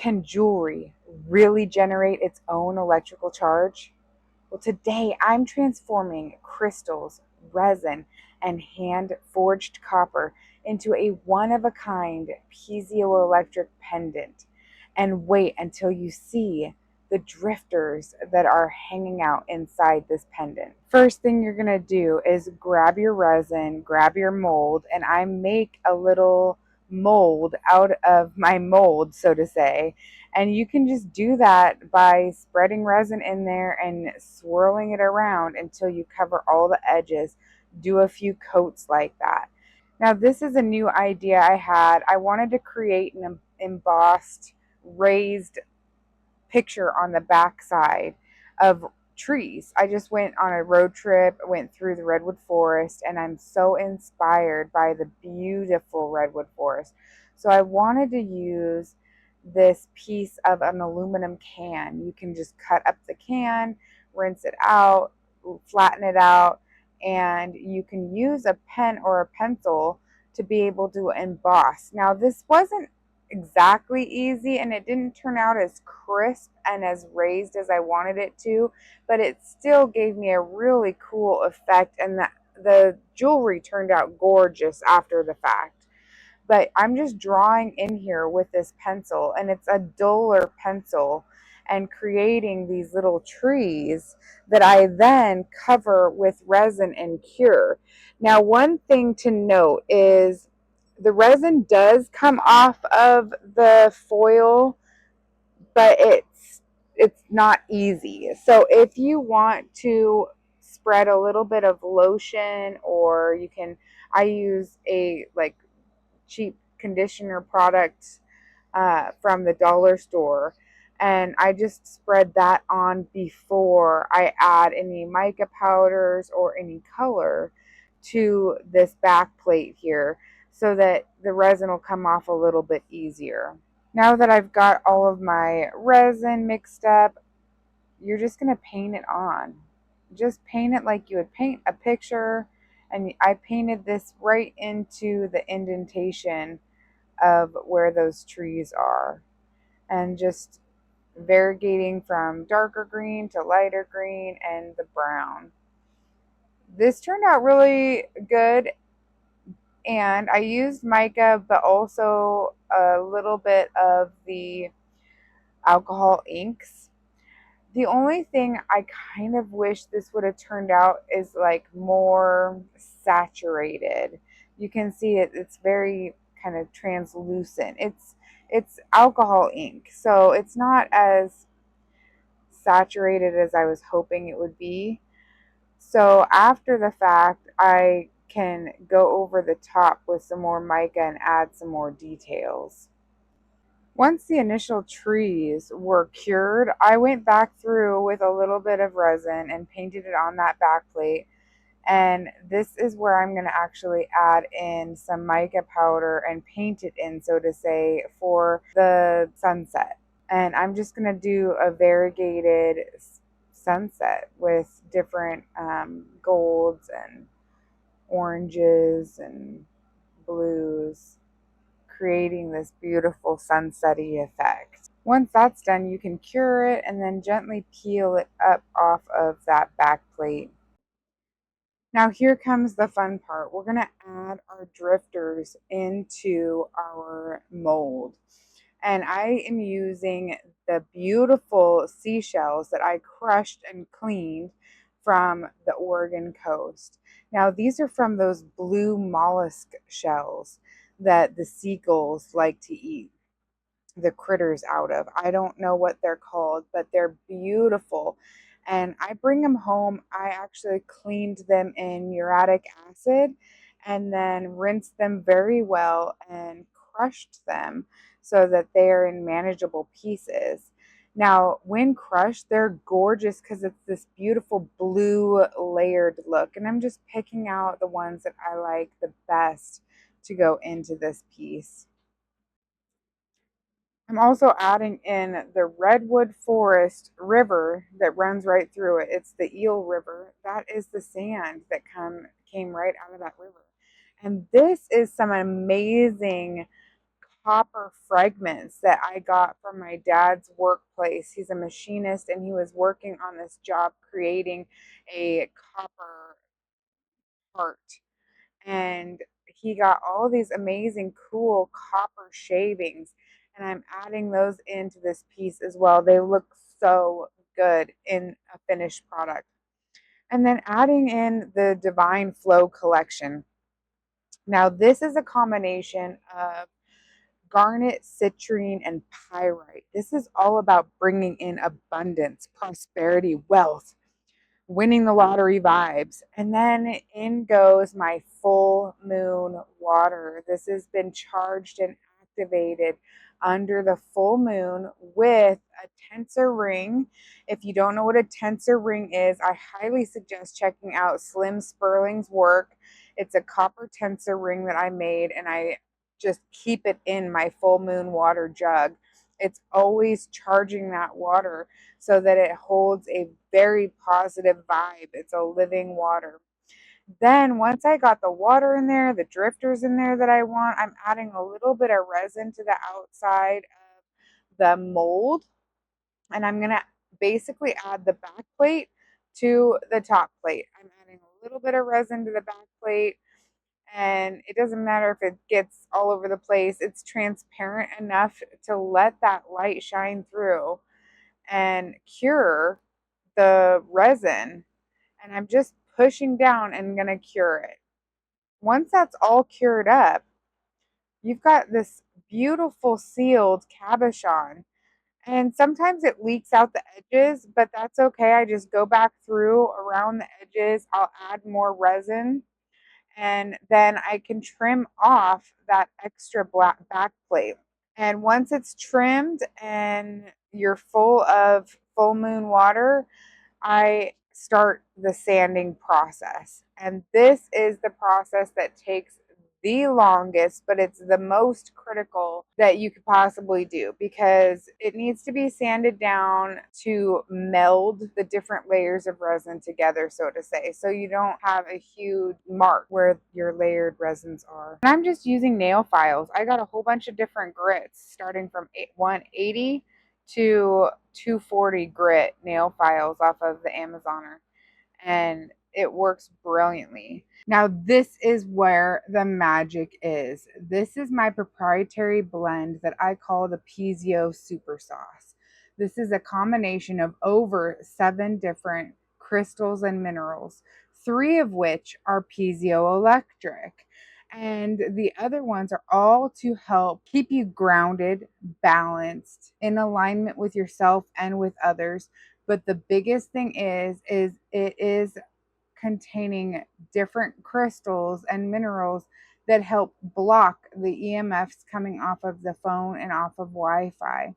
Can jewelry really generate its own electrical charge? Well, today I'm transforming crystals, resin, and hand forged copper into a one of a kind piezoelectric pendant. And wait until you see the drifters that are hanging out inside this pendant. First thing you're going to do is grab your resin, grab your mold, and I make a little mold out of my mold, so to say. And you can just do that by spreading resin in there and swirling it around until you cover all the edges. Do a few coats like that. Now, this is a new idea I had. I wanted to create an embossed, raised picture on the back side of trees. I just went on a road trip, went through the redwood forest, and I'm so inspired by the beautiful redwood forest. So I wanted to use this piece of an aluminum can. You can just cut up the can, rinse it out, flatten it out, and you can use a pen or a pencil to be able to emboss. Now, this wasn't exactly easy and it didn't turn out as crisp and as raised as I wanted it to, but it still gave me a really cool effect, and the jewelry turned out gorgeous after the fact. But I'm just drawing in here with this pencil, and it's a duller pencil, and creating these little trees that I then cover with resin and cure. Now, one thing to note is the resin does come off of the foil, but it's not easy. So if you want to spread a little bit of lotion, or you can, I use a like cheap conditioner product from the dollar store, and I just spread that on before I add any mica powders or any color to this back plate here, so that the resin will come off a little bit easier. Now that I've got all of my resin mixed up, you're just going to paint it on. Just paint it like you would paint a picture, and I painted this right into the indentation of where those trees are, and just variegating from darker green to lighter green and the brown. This turned out really good, and I used mica, but also a little bit of the alcohol inks. The only thing I kind of wish this would have turned out is like more saturated. You can see it's very kind of translucent. It's alcohol ink, so it's not as saturated as I was hoping it would be. So after the fact, I can go over the top with some more mica and add some more details. Once the initial trees were cured, I went back through with a little bit of resin and painted it on that back plate. And this is where I'm going to actually add in some mica powder and paint it in, so to say, for the sunset. And I'm just going to do a variegated sunset with different golds and oranges and blues, creating this beautiful sunsetty effect. Once that's done, you can cure it and then gently peel it up off of that back plate. Now here comes the fun part. We're going to add our drifters into our mold. And I am using the beautiful seashells that I crushed and cleaned from the Oregon coast. Now these are from those blue mollusk shells that the seagulls like to eat the critters out of. I don't know what they're called, but they're beautiful. And I bring them home. I actually cleaned them in muriatic acid and then rinsed them very well and crushed them so that they are in manageable pieces. Now, when crushed, they're gorgeous because it's this beautiful blue layered look. And I'm just picking out the ones that I like the best to go into this piece. I'm also adding in the redwood forest river that runs right through it. It's the Eel River. That is the sand that came right out of that river. And this is some amazing copper fragments that I got from my dad's workplace. He's a machinist and he was working on this job creating a copper heart. And he got all these amazing, cool copper shavings. And I'm adding those into this piece as well. They look so good in a finished product. And then adding in the Divine Flow collection. Now, this is a combination of garnet, citrine, and pyrite. This is all about bringing in abundance, prosperity, wealth, winning the lottery vibes. And then in goes my full moon water. This has been charged and activated under the full moon with a tensor ring. If you don't know what a tensor ring is, I highly suggest checking out Slim Sperling's work. It's a copper tensor ring that I made, and I just keep it in my full moon water jug. It's always charging that water so that it holds a very positive vibe. It's a living water. Then once I got the water in there, the drifters in there that I want, I'm adding a little bit of resin to the outside of the mold. And I'm going to basically add the back plate to the top plate. I'm adding a little bit of resin to the back plate. And it doesn't matter if it gets all over the place. It's transparent enough to let that light shine through and cure the resin. And I'm just pushing down and going to cure it. Once that's all cured up, you've got this beautiful sealed cabochon. And sometimes it leaks out the edges, but that's okay. I just go back through around the edges. I'll add more resin and then I can trim off that extra black back plate. And once it's trimmed and you're full of full moon water, I start the sanding process. And this is the process that takes the longest, but it's the most critical that you could possibly do because it needs to be sanded down to meld the different layers of resin together, so to say, so you don't have a huge mark where your layered resins are. And I'm just using nail files. I got a whole bunch of different grits starting from 180 to 240 grit nail files off of the Amazoner, and it works brilliantly. Now, this is where the magic is. This is my proprietary blend that I call the Piezo Super Sauce. This is a combination of over 7 different crystals and minerals, 3 of which are piezoelectric. And the other ones are all to help keep you grounded, balanced, in alignment with yourself and with others. But the biggest thing is it is containing different crystals and minerals that help block the EMFs coming off of the phone and off of Wi-Fi.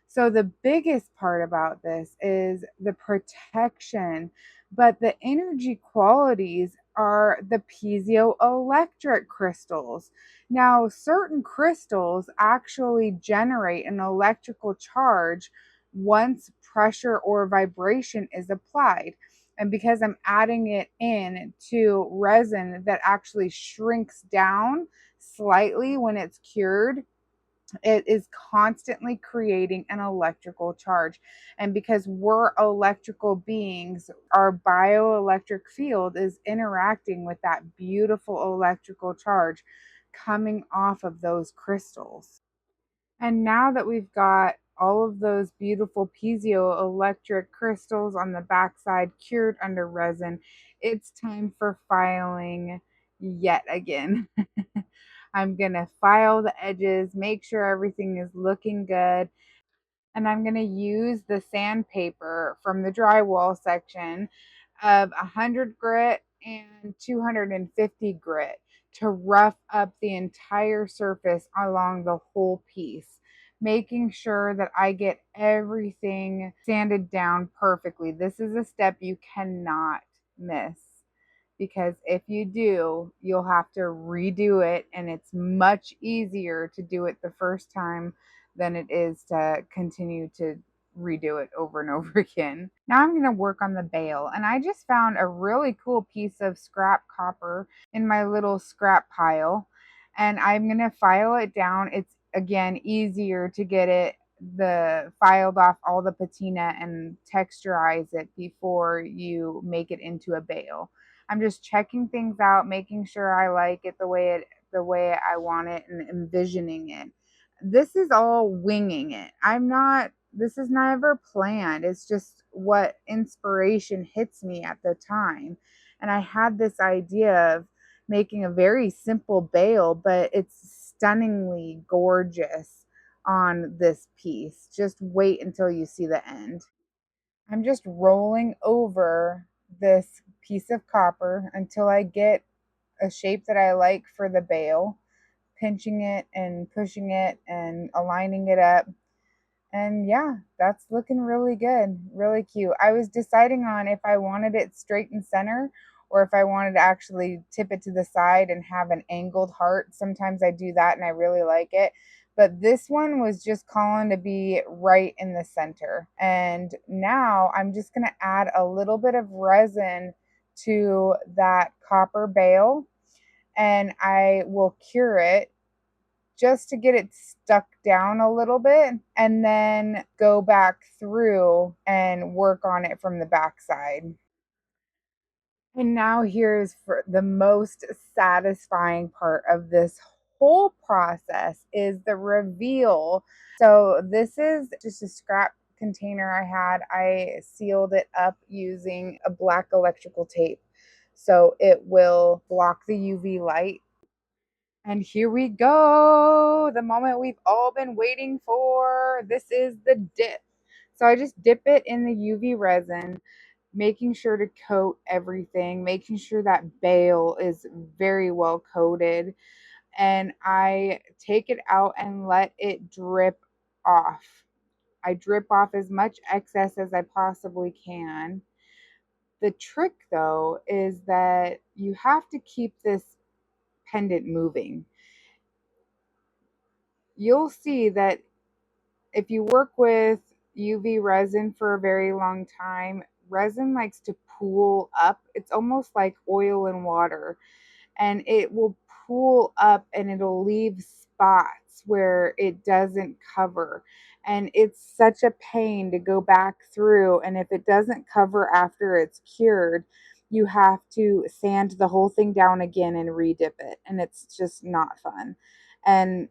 So the biggest part about this is the protection, but the energy qualities are the piezoelectric crystals. Now, certain crystals actually generate an electrical charge once pressure or vibration is applied. And because I'm adding it in to resin that actually shrinks down slightly when it's cured, it is constantly creating an electrical charge. And because we're electrical beings, our bioelectric field is interacting with that beautiful electrical charge coming off of those crystals. And now that we've got all of those beautiful piezoelectric crystals on the backside cured under resin, it's time for filing yet again. I'm going to file the edges, make sure everything is looking good. And I'm going to use the sandpaper from the drywall section of 100 grit and 250 grit to rough up the entire surface along the whole piece, making sure that I get everything sanded down perfectly. This is a step you cannot miss, because if you do, you'll have to redo it, and it's much easier to do it the first time than it is to continue to redo it over and over again. Now I'm going to work on the bale, and I just found a really cool piece of scrap copper in my little scrap pile, and I'm going to file it down. It's again, easier to get it the filed off all the patina and texturize it before you make it into a bale. I'm just checking things out, making sure I like it the way I want it and envisioning it. This is all winging it. I'm not This is never planned. It's just what inspiration hits me at the time. And I had this idea of making a very simple bale, but it's stunningly gorgeous on this piece. Just wait until you see the end. I'm just rolling over this piece of copper until I get a shape that I like for the bale, pinching it and pushing it and aligning it up. And yeah, that's looking really good, really cute. I was deciding on if I wanted it straight and center or if I wanted to actually tip it to the side and have an angled heart. Sometimes I do that and I really like it. But this one was just calling to be right in the center. And now I'm just going to add a little bit of resin to that copper bale and I will cure it just to get it stuck down a little bit and then go back through and work on it from the backside. And now here's for the most satisfying part of this whole process is the reveal. So this is just a scrap container I had. I sealed it up using a black electrical tape so it will block the UV light. And here we go, the moment we've all been waiting for. This is the dip. So I just dip it in the UV resin, making sure to coat everything, making sure that bale is very well coated. And I take it out and let it drip off. I drip off as much excess as I possibly can. The trick, though, is that you have to keep this pendant moving. You'll see that if you work with UV resin for a very long time, resin likes to pool up. It's almost like oil and water, and it will pool up and it'll leave spots where it doesn't cover. And it's such a pain to go back through. And if it doesn't cover after it's cured, you have to sand the whole thing down again and redip it. And it's just not fun. And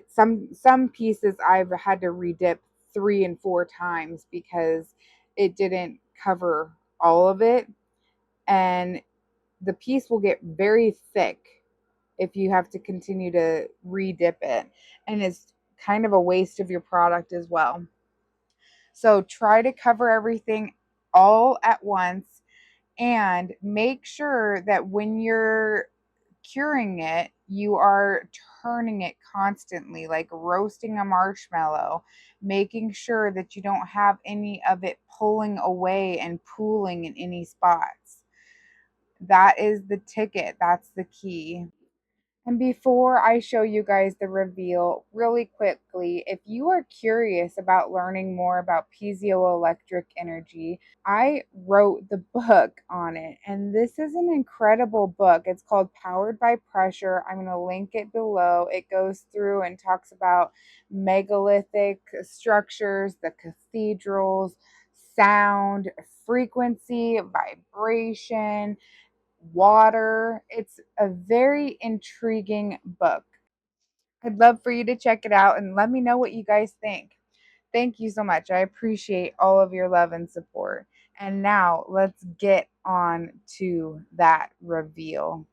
some pieces I've had to redip 3 and 4 times because it didn't cover all of it. And the piece will get very thick if you have to continue to redip it, and it's kind of a waste of your product as well. So try to cover everything all at once and make sure that when you're curing it, you are turning it constantly, like roasting a marshmallow, making sure that you don't have any of it pulling away and pooling in any spots. That is the ticket. That's the key. And before I show you guys the reveal, really quickly, if you are curious about learning more about piezoelectric energy, I wrote the book on it. And this is an incredible book. It's called Powered by Pressure. I'm going to link it below. It goes through and talks about megalithic structures, the cathedrals, sound, frequency, vibration, water. It's a very intriguing book. I'd love for you to check it out and let me know what you guys think. Thank you so much. I appreciate all of your love and support. And now let's get on to that reveal.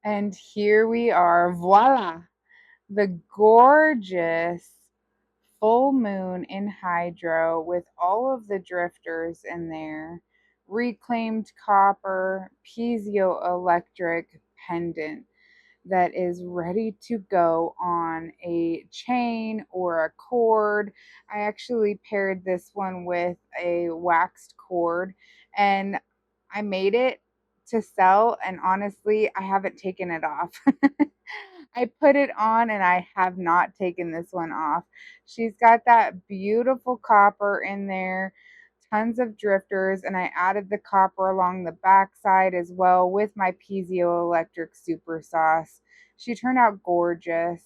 And here we are. Voila! The gorgeous full moon in hydro with all of the drifters in there, reclaimed copper, piezoelectric pendant that is ready to go on a chain or a cord. I actually paired this one with a waxed cord and I made it to sell, and honestly, I haven't taken it off. I put it on and I have not taken this one off. She's got that beautiful copper in there, tons of drifters, and I added the copper along the backside as well with my piezoelectric super sauce. She turned out gorgeous.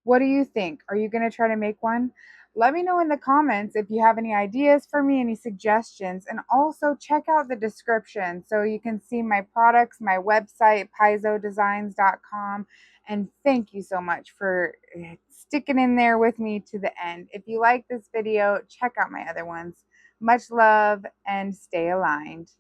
What do you think? Are you going to try to make one? Let me know in the comments if you have any ideas for me, any suggestions, and also check out the description so you can see my products, my website, piezodesigns.com. And thank you so much for sticking in there with me to the end. If you like this video, check out my other ones. Much love and stay aligned.